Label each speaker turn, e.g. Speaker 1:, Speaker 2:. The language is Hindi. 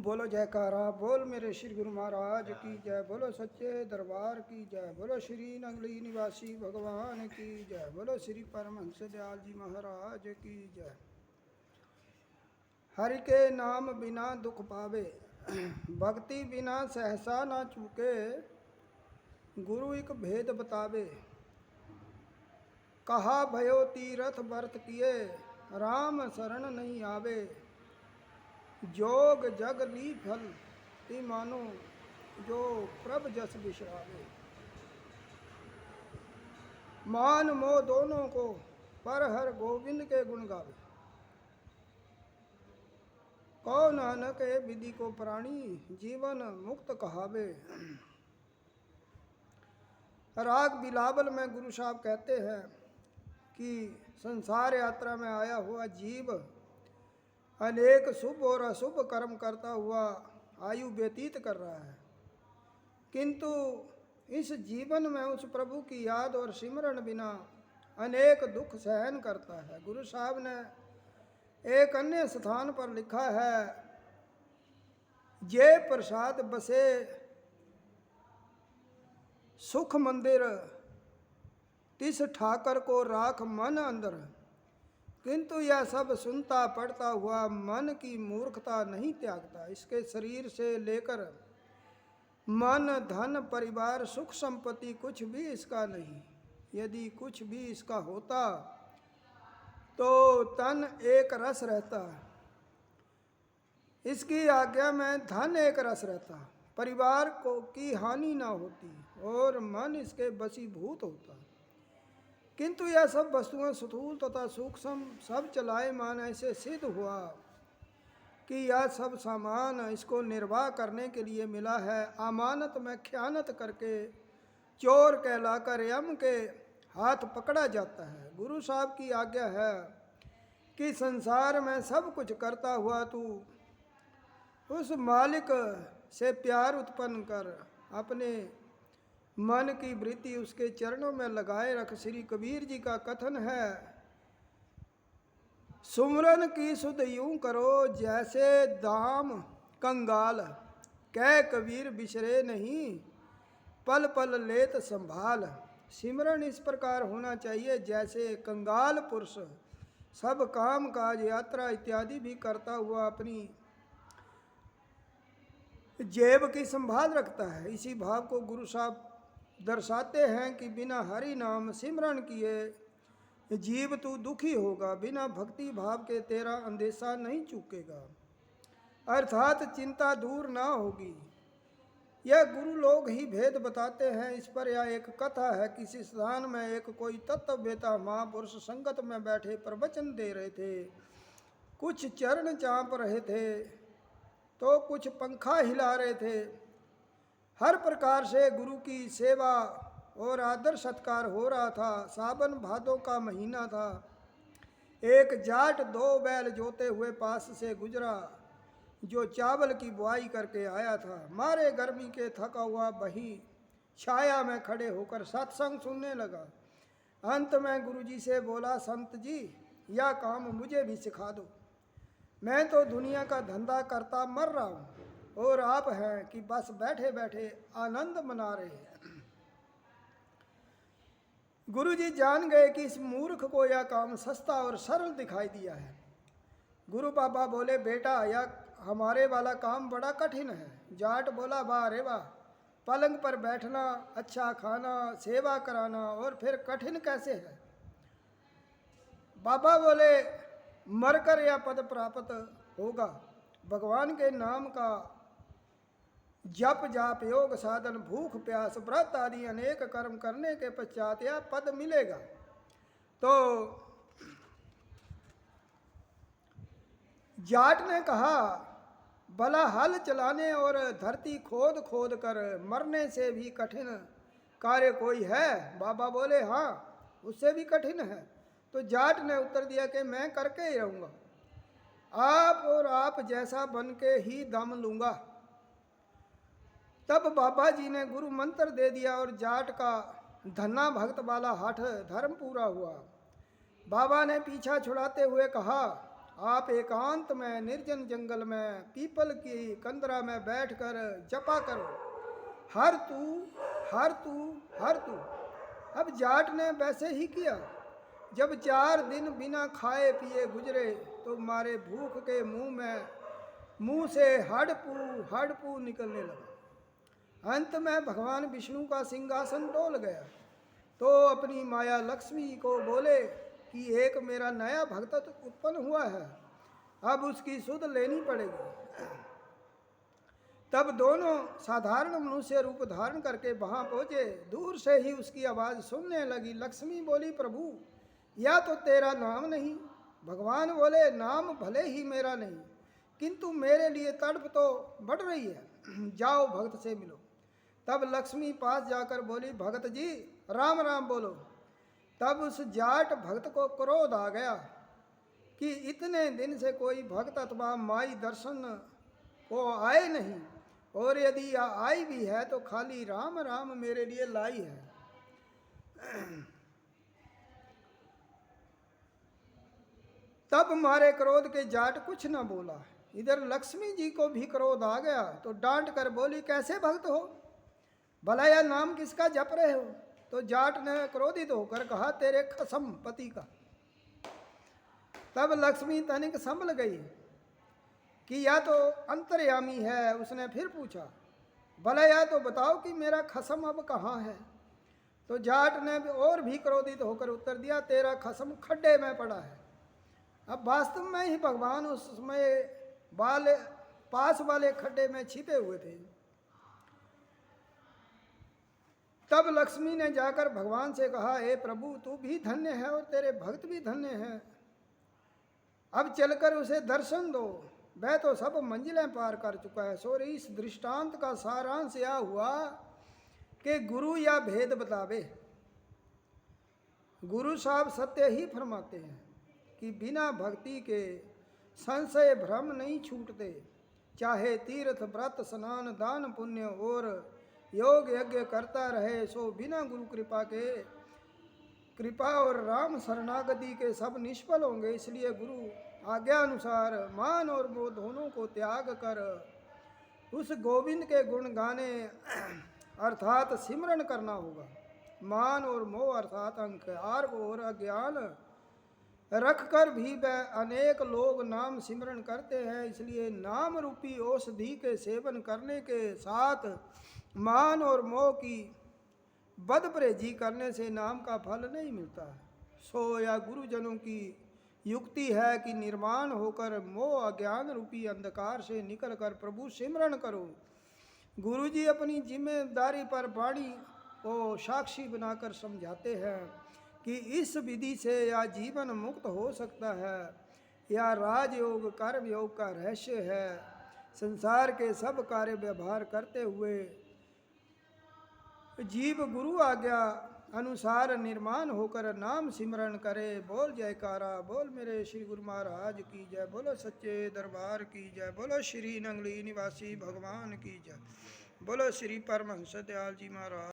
Speaker 1: बोलो जयकारा बोल मेरे श्री गुरु महाराज की जय। बोलो सच्चे दरबार की जय। बोलो श्री नगली निवासी भगवान की जय। बोलो श्री परमहंस दयाल जी महाराज की जय। हरि के नाम बिना दुख पावे, भक्ति बिना सहसा ना चूके। गुरु एक भेद बतावे, कहा भयो तीरथ व्रत किए, राम शरण नहीं आवे। जोग जग ली फल ती मानो, जो प्रभ जस बिसरावे। मान मोह दोनों को, पर हर गोविंद के गुण गावे। कौ नानक ए विधि को प्राणी, जीवन मुक्त कहावे। राग बिलावल में गुरु साहब कहते हैं कि संसार यात्रा में आया हुआ जीव अनेक शुभ और अशुभ कर्म करता हुआ आयु व्यतीत कर रहा है, किंतु इस जीवन में उस प्रभु की याद और सिमरण बिना अनेक दुख सहन करता है। गुरु साहब ने एक अन्य स्थान पर लिखा है, जे प्रसाद बसे सुख मंदिर, तिस ठाकर को राख मन अंदर। किंतु यह सब सुनता पढ़ता हुआ मन की मूर्खता नहीं त्यागता। इसके शरीर से लेकर मन, धन, परिवार, सुख संपत्ति कुछ भी इसका नहीं। यदि कुछ भी इसका होता तो तन एक रस रहता, इसकी आज्ञा में धन एक रस रहता, परिवार को की हानि ना होती और मन इसके बसीभूत होता। किंतु यह सब वस्तुएं स्थूल तथा सूक्ष्म सब चलायमान ऐसे सिद्ध हुआ कि यह सब सामान इसको निर्वाह करने के लिए मिला है। अमानत में ख्यानत करके चोर कहलाकर यम के हाथ पकड़ा जाता है। गुरु साहब की आज्ञा है कि संसार में सब कुछ करता हुआ तू उस मालिक से प्यार उत्पन्न कर, अपने मन की वृत्ति उसके चरणों में लगाए रख। श्री कबीर जी का कथन है, सुमरन की सुध यूं करो जैसे दाम कंगाल, कह कबीर बिसरे नहीं पल पल लेत संभाल। सिमरन इस प्रकार होना चाहिए जैसे कंगाल पुरुष सब काम काज यात्रा इत्यादि भी करता हुआ अपनी जेब की संभाल रखता है। इसी भाव को गुरु साहब दर्शाते हैं कि बिना हरि नाम सिमरन किए जीव तू दुखी होगा, बिना भक्ति भाव के तेरा अंदेशा नहीं चूकेगा, अर्थात चिंता दूर ना होगी। यह गुरु लोग ही भेद बताते हैं। इस पर यह एक कथा है। किसी स्थान में एक कोई तत्ववेता महापुरुष संगत में बैठे प्रवचन दे रहे थे। कुछ चरण चाँप रहे थे तो कुछ पंखा हिला रहे थे। हर प्रकार से गुरु की सेवा और आदर सत्कार हो रहा था। सावन भादों का महीना था। एक जाट दो बैल जोते हुए पास से गुजरा, जो चावल की बुआई करके आया था। मारे गर्मी के थका हुआ वही छाया में खड़े होकर सत्संग सुनने लगा। अंत में गुरुजी से बोला, संत जी यह काम मुझे भी सिखा दो, मैं तो दुनिया का धंधा करता मर रहा हूँ और आप हैं कि बस बैठे बैठे आनंद मना रहे हैं। गुरुजी जान गए कि इस मूर्ख को यह काम सस्ता और सरल दिखाई दिया है। गुरु बाबा बोले, बेटा यह हमारे वाला काम बड़ा कठिन है। जाट बोला, वाह रे वाह, पलंग पर बैठना, अच्छा खाना, सेवा कराना और फिर कठिन कैसे है? बाबा बोले, मरकर यह पद प्राप्त होगा। भगवान के नाम का जप जाप योग साधन भूख प्यास व्रत आदि अनेक कर्म करने के पश्चात यह पद मिलेगा। तो जाट ने कहा, भला हल चलाने और धरती खोद खोद कर मरने से भी कठिन कार्य कोई है? बाबा बोले, हाँ उससे भी कठिन है। तो जाट ने उत्तर दिया कि मैं करके ही रहूँगा, आप और आप जैसा बन के ही दम लूँगा। तब बाबा जी ने गुरु मंत्र दे दिया और जाट का धन्ना भक्त वाला हठ धर्म पूरा हुआ। बाबा ने पीछा छुड़ाते हुए कहा, आप एकांत में निर्जन जंगल में पीपल की कंदरा में बैठकर जपा करो, हर तू हर तू हर तू। अब जाट ने वैसे ही किया। जब 4 दिन बिना खाए पिए गुजरे तो मारे भूख के मुंह से हड़पू निकलने लगा। अंत में भगवान विष्णु का सिंहासन डोल गया तो अपनी माया लक्ष्मी को बोले कि एक मेरा नया भक्त उत्पन्न हुआ है, अब उसकी सुध लेनी पड़ेगी। तब दोनों साधारण मनुष्य रूप धारण करके वहां पहुंचे। दूर से ही उसकी आवाज सुनने लगी। लक्ष्मी बोली, प्रभु या तो तेरा नाम नहीं। भगवान बोले, नाम भले ही मेरा नहीं, किंतु मेरे लिए तड़प तो बढ़ रही है, जाओ भक्त से मिलो। तब लक्ष्मी पास जाकर बोली, भगत जी राम राम बोलो। तब उस जाट भक्त को क्रोध आ गया कि इतने दिन से कोई भक्त अथवा माई दर्शन को आए नहीं, और यदि आई भी है तो खाली राम राम मेरे लिए लाई है। तब मारे क्रोध के जाट कुछ न बोला। इधर लक्ष्मी जी को भी क्रोध आ गया तो डांट कर बोली, कैसे भक्त हो, भला यह नाम किसका जप रहे हो। तो जाट ने क्रोधित होकर कहा, तेरे खसम पति का। तब लक्ष्मी तनिक संभल गई कि या तो अंतर्यामी है। उसने फिर पूछा, भला यह तो बताओ कि मेरा खसम अब कहाँ है। तो जाट ने और भी क्रोधित होकर उत्तर दिया, तेरा खसम खड्डे में पड़ा है। अब वास्तव में ही भगवान उस समय पास वाले खड्डे में छिपे हुए थे। तब लक्ष्मी ने जाकर भगवान से कहा, हे प्रभु तू भी धन्य है और तेरे भक्त भी धन्य हैं, अब चलकर उसे दर्शन दो, वह तो सब मंजिलें पार कर चुका है। सो इस दृष्टांत का सारांश यह हुआ कि गुरु या भेद बतावे। गुरु साहब सत्य ही फरमाते हैं कि बिना भक्ति के संशय भ्रम नहीं छूटते, चाहे तीर्थ व्रत स्नान दान पुण्य और योग यज्ञ करता रहे, सो बिना गुरु कृपा और राम शरणागति के सब निष्फल होंगे। इसलिए गुरु आज्ञा अनुसार मान और मोह दोनों को त्याग कर उस गोविंद के गुण गाने अर्थात सिमरन करना होगा। मान और मोह अर्थात अहंकार और अज्ञान रखकर भी वह अनेक लोग नाम सिमरन करते हैं। इसलिए नाम रूपी औषधि के सेवन करने के साथ मान और मोह की बदपरहेजी करने से नाम का फल नहीं मिलता। सो या गुरुजनों की युक्ति है कि निर्माण होकर मोह अज्ञान रूपी अंधकार से निकलकर प्रभु सिमरन करो। गुरुजी अपनी जिम्मेदारी पर वाणी को साक्षी बनाकर समझाते हैं कि इस विधि से या जीवन मुक्त हो सकता है या राजयोग कर्म योग का रहस्य है। संसार के सब कार्य व्यवहार करते हुए जीव गुरु आज्ञा अनुसार निर्माण होकर नाम सिमरन करे। बोल जयकारा, बोल मेरे श्री गुरु महाराज की जय, बोलो सच्चे दरबार की जय, बोलो श्री नंगली निवासी भगवान की जय, बोलो श्री परमहंस दयाल जी महाराज।